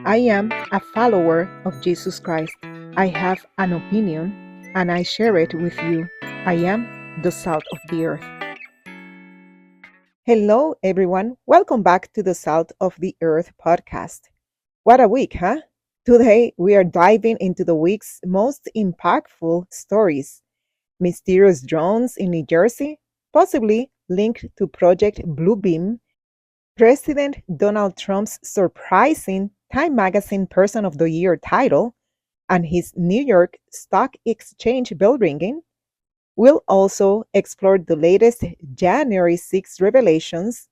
I am a follower of Jesus Christ. I have an opinion and I share it with you. I am the salt of the earth. Hello, everyone. Welcome back to the Salt of the Earth podcast. What a week, huh? Today, we are diving into the week's most impactful stories. Mysterious drones in New Jersey, possibly linked to Project Bluebeam, President Donald Trump's surprising Time Magazine Person of the Year title, and his New York Stock Exchange bell ringing. We'll also explore the latest January 6 revelations,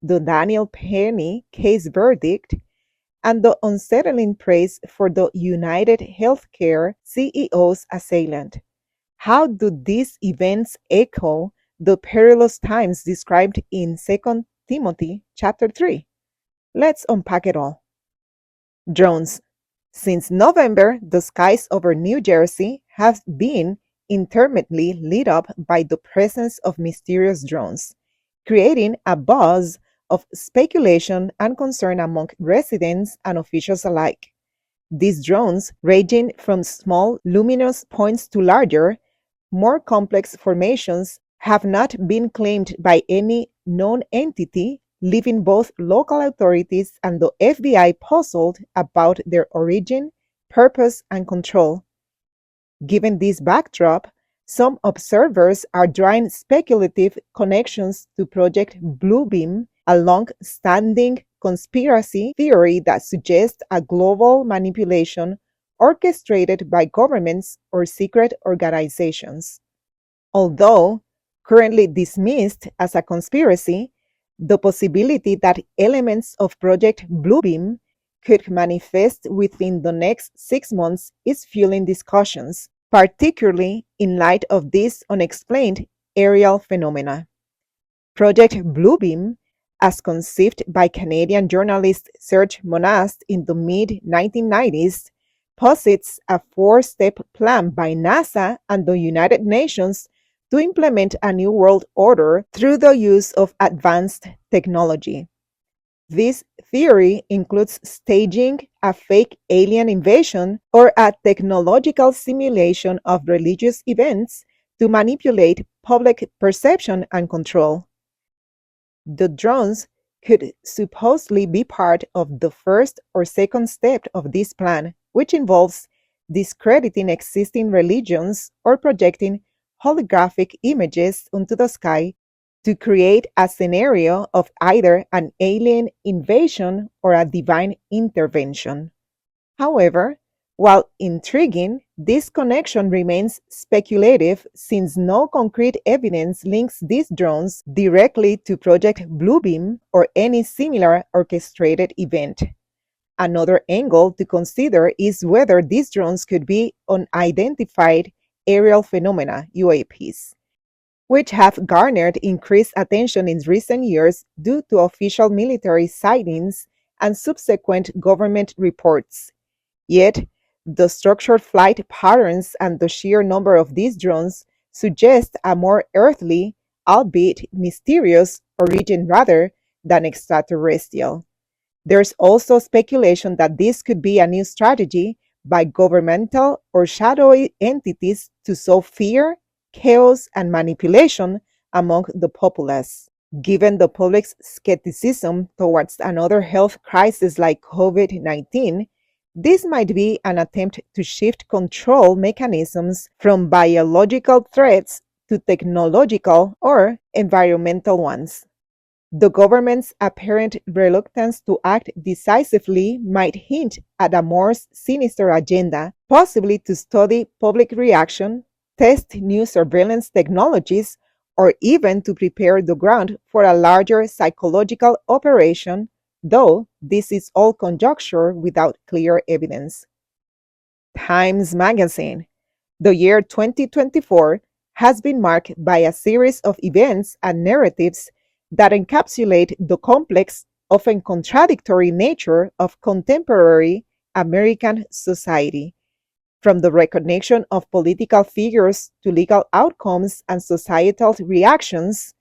the Daniel Penny case verdict, and the unsettling praise for the United Healthcare CEO's assailant. How do these events echo the perilous times described in 2 Timothy chapter 3? Let's unpack it all. Drones. Since November, the skies over New Jersey have been intermittently lit up by the presence of mysterious drones, creating a buzz of speculation and concern among residents and officials alike. These drones, ranging from small luminous points to larger, more complex formations, have not been claimed by any known entity, leaving both local authorities and the FBI puzzled about their origin, purpose, and control. Given this backdrop, some observers are drawing speculative connections to Project Bluebeam, a long-standing conspiracy theory that suggests a global manipulation orchestrated by governments or secret organizations. Although currently dismissed as a conspiracy, the possibility that elements of Project Bluebeam could manifest within the next 6 months is fueling discussions, particularly in light of this unexplained aerial phenomena. Project Bluebeam, as conceived by Canadian journalist Serge Monast in the mid-1990s, posits a four-step plan by NASA and the United Nations to implement a new world order through the use of advanced technology. This theory includes staging a fake alien invasion or a technological simulation of religious events to manipulate public perception and control. The drones could supposedly be part of the first or second step of this plan, which involves discrediting existing religions or projecting holographic images onto the sky to create a scenario of either an alien invasion or a divine intervention. However, while intriguing, this connection remains speculative since no concrete evidence links these drones directly to Project Bluebeam or any similar orchestrated event. Another angle to consider is whether these drones could be unidentified aerial phenomena, UAPs, which have garnered increased attention in recent years due to official military sightings and subsequent government reports. Yet, the structured flight patterns and the sheer number of these drones suggest a more earthly, albeit mysterious, origin rather than extraterrestrial. There's also speculation that this could be a new strategy by governmental or shadowy entities to sow fear, chaos, and manipulation among the populace. Given the public's skepticism towards another health crisis like COVID-19, this might be an attempt to shift control mechanisms from biological threats to technological or environmental ones. The government's apparent reluctance to act decisively might hint at a more sinister agenda, possibly to study public reaction, test new surveillance technologies, or even to prepare the ground for a larger psychological operation, though this is all conjecture without clear evidence. Times Magazine. The year 2024 has been marked by a series of events and narratives that encapsulate the complex, often contradictory nature of contemporary American society. From the recognition of political figures to legal outcomes and societal reactions,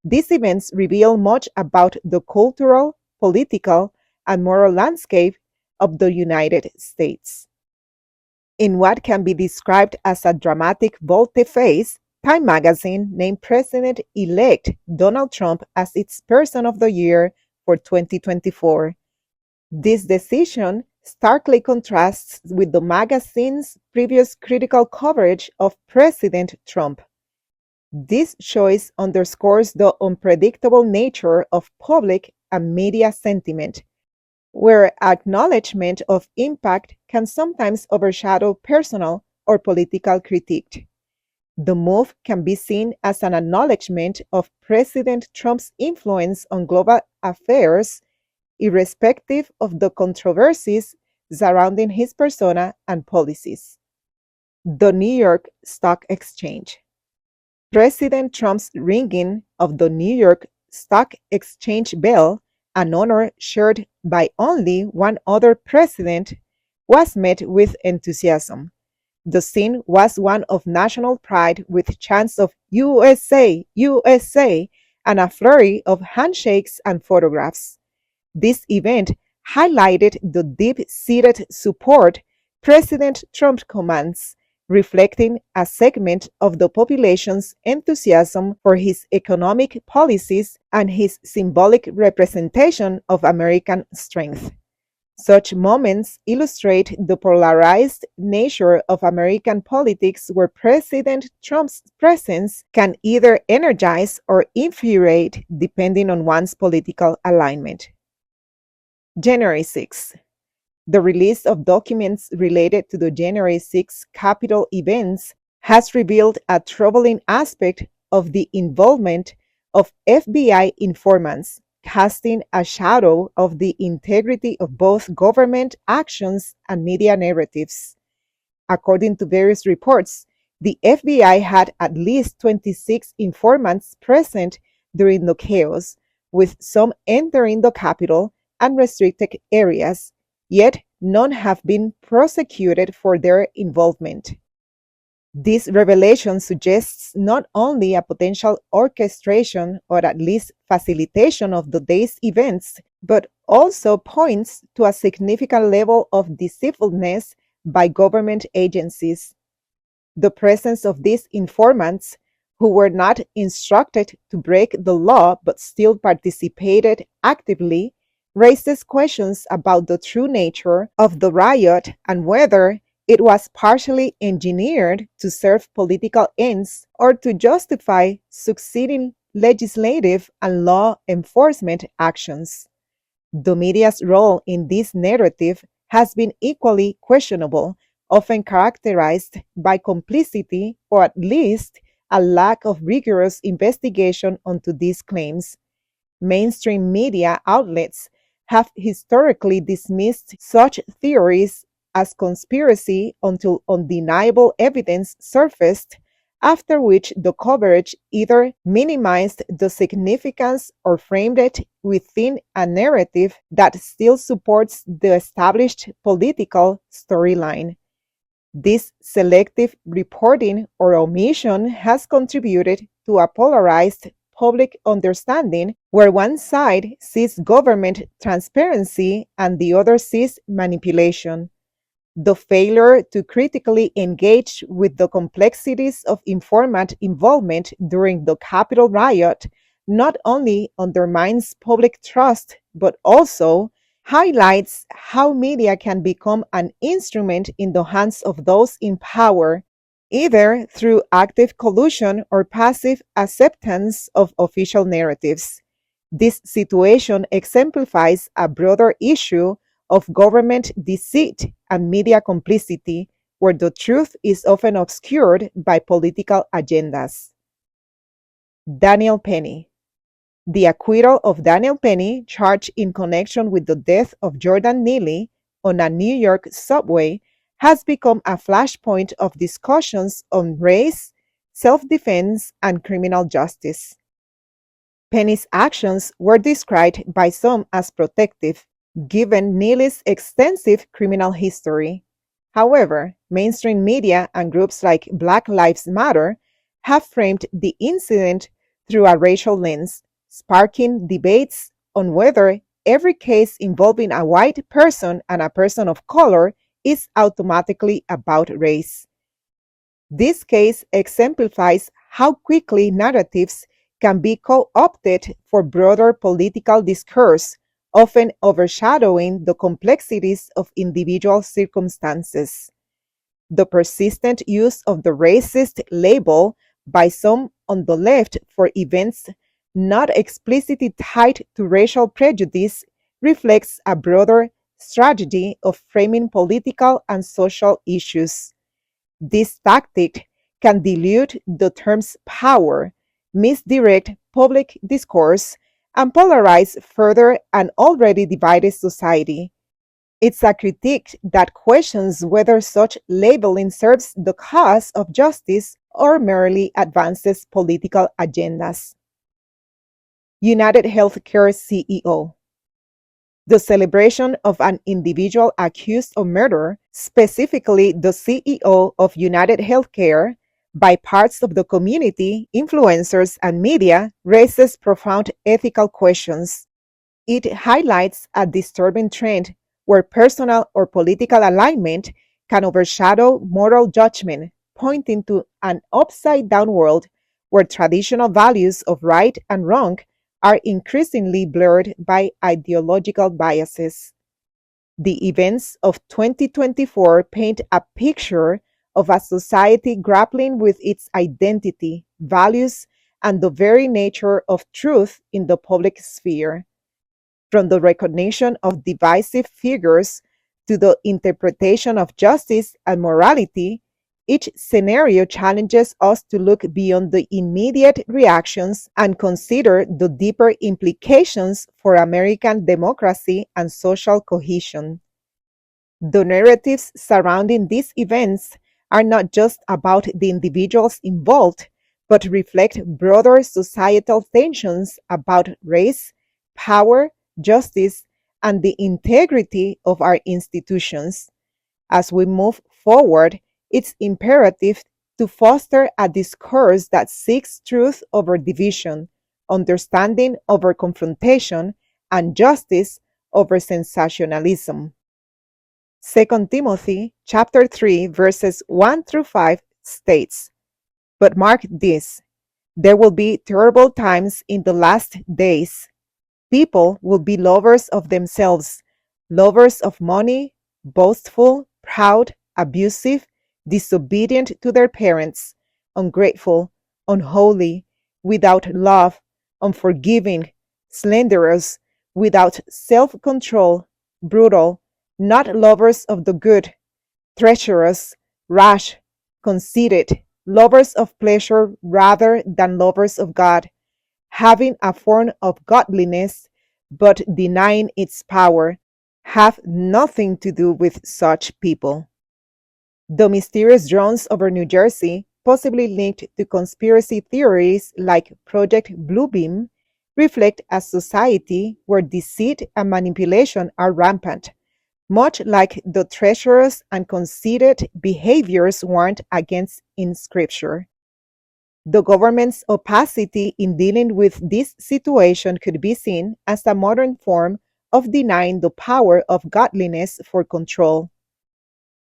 these events reveal much about the cultural, political, and moral landscape of the United States. In what can be described as a dramatic volte-face, Time magazine named President-elect Donald Trump as its Person of the Year for 2024. This decision starkly contrasts with the magazine's previous critical coverage of President Trump. This choice underscores the unpredictable nature of public and media sentiment, where acknowledgement of impact can sometimes overshadow personal or political critique. The move can be seen as an acknowledgement of President Trump's influence on global affairs, irrespective of the controversies surrounding his persona and policies. The New York Stock Exchange. President Trump's ringing of the New York Stock Exchange bell, an honor shared by only one other president, was met with enthusiasm. The scene was one of national pride with chants of USA, USA, and a flurry of handshakes and photographs. This event highlighted the deep-seated support President Trump commands, reflecting a segment of the population's enthusiasm for his economic policies and his symbolic representation of American strength. Such moments illustrate the polarized nature of American politics, where President Trump's presence can either energize or infuriate depending on one's political alignment. January 6. The release of documents related to the January 6 Capitol events has revealed a troubling aspect of the involvement of FBI informants, casting a shadow of the integrity of both government actions and media narratives. According to various reports, the FBI had at least 26 informants present during the chaos, with some entering the Capitol and restricted areas, yet none have been prosecuted for their involvement. This revelation suggests not only a potential orchestration or at least facilitation of the day's events, but also points to a significant level of deceitfulness by government agencies. The presence of these informants, who were not instructed to break the law but still participated actively, raises questions about the true nature of the riot and whether it was partially engineered to serve political ends or to justify succeeding legislative and law enforcement actions. The media's role in this narrative has been equally questionable, often characterized by complicity or at least a lack of rigorous investigation into these claims. Mainstream media outlets have historically dismissed such theories as conspiracy until undeniable evidence surfaced, after which the coverage either minimized the significance or framed it within a narrative that still supports the established political storyline. This selective reporting or omission has contributed to a polarized public understanding where one side sees government transparency and the other sees manipulation. The failure to critically engage with the complexities of informant involvement during the Capitol riot not only undermines public trust but also highlights how media can become an instrument in the hands of those in power, either through active collusion or passive acceptance of official narratives. This situation exemplifies a broader issue of government deceit and media complicity, where the truth is often obscured by political agendas. Daniel Penny. The acquittal of Daniel Penny, charged in connection with the death of Jordan Neely on a New York subway, has become a flashpoint of discussions on race, self-defense, and criminal justice. Penny's actions were described by some as protective, given Neely's extensive criminal history. However, mainstream media and groups like Black Lives Matter have framed the incident through a racial lens, sparking debates on whether every case involving a white person and a person of color is automatically about race. This case exemplifies how quickly narratives can be co-opted for broader political discourse, often overshadowing the complexities of individual circumstances. The persistent use of the racist label by some on the left for events not explicitly tied to racial prejudice reflects a broader strategy of framing political and social issues. This tactic can dilute the term's power, misdirect public discourse, and polarize further an already divided society. It's a critique that questions whether such labeling serves the cause of justice or merely advances political agendas. United Healthcare CEO. The celebration of an individual accused of murder, specifically the CEO of United Healthcare, by parts of the community, influencers, and media, raises profound ethical questions. It highlights a disturbing trend where personal or political alignment can overshadow moral judgment, pointing to an upside down world where traditional values of right and wrong are increasingly blurred by ideological biases. The events of 2024 paint a picture of a society grappling with its identity, values, and the very nature of truth in the public sphere. From the recognition of divisive figures to the interpretation of justice and morality, each scenario challenges us to look beyond the immediate reactions and consider the deeper implications for American democracy and social cohesion. The narratives surrounding these events are not just about the individuals involved, but reflect broader societal tensions about race, power, justice, and the integrity of our institutions. As we move forward, it's imperative to foster a discourse that seeks truth over division, understanding over confrontation, and justice over sensationalism. 2 Timothy chapter 3 verses 1 through 5 states, "But mark this, there will be terrible times in the last days. People will be lovers of themselves, lovers of money, boastful, proud, abusive, disobedient to their parents, ungrateful, unholy, without love, unforgiving, slanderous, without self-control, brutal, not lovers of the good, treacherous, rash, conceited, lovers of pleasure rather than lovers of God, having a form of godliness, but denying its power. Have nothing to do with such people." The mysterious drones over New Jersey, possibly linked to conspiracy theories like Project Bluebeam, reflect a society where deceit and manipulation are rampant, much like the treacherous and conceited behaviors warned against in Scripture. The government's opacity in dealing with this situation could be seen as a modern form of denying the power of godliness for control.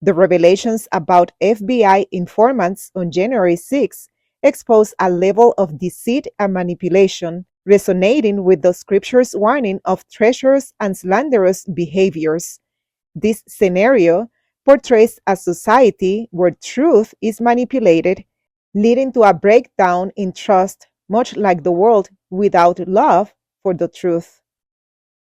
The revelations about FBI informants on January 6 exposed a level of deceit and manipulation resonating with the Scripture's warning of treacherous and slanderous behaviors. This scenario portrays a society where truth is manipulated, leading to a breakdown in trust, much like the world without love for the truth.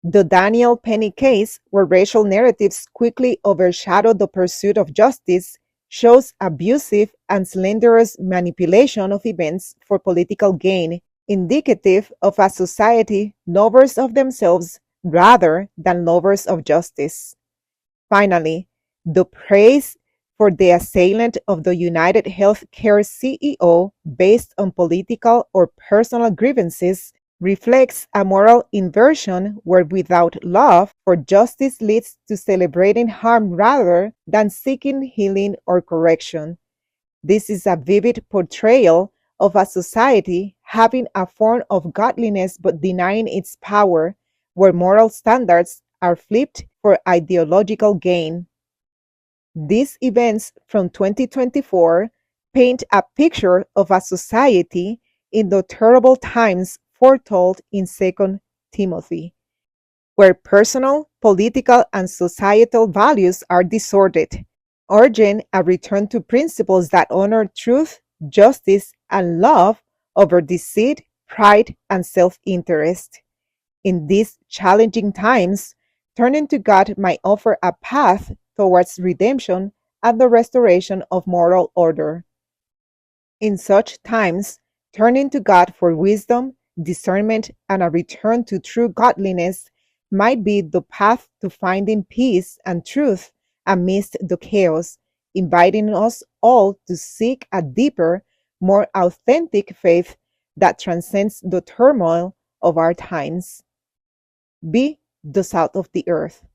The Daniel Penny case, where racial narratives quickly overshadow the pursuit of justice, shows abusive and slanderous manipulation of events for political gain, indicative of a society lovers of themselves rather than lovers of justice. Finally, the praise for the assailant of the United Healthcare CEO based on political or personal grievances reflects a moral inversion where without love for justice leads to celebrating harm rather than seeking healing or correction. This is a vivid portrayal of a society having a form of godliness but denying its power, where moral standards are flipped for ideological gain. These events from 2024 paint a picture of a society in the terrible times foretold in 2 Timothy, where personal, political, and societal values are disordered, urging a return to principles that honor truth, justice, and love over deceit, pride, and self interest. In these challenging times, turning to God might offer a path towards redemption and the restoration of moral order. In such times, turning to God for wisdom, discernment, and a return to true godliness might be the path to finding peace and truth amidst the chaos, inviting us all to seek a deeper, more authentic faith that transcends the turmoil of our times. Be the salt of the earth.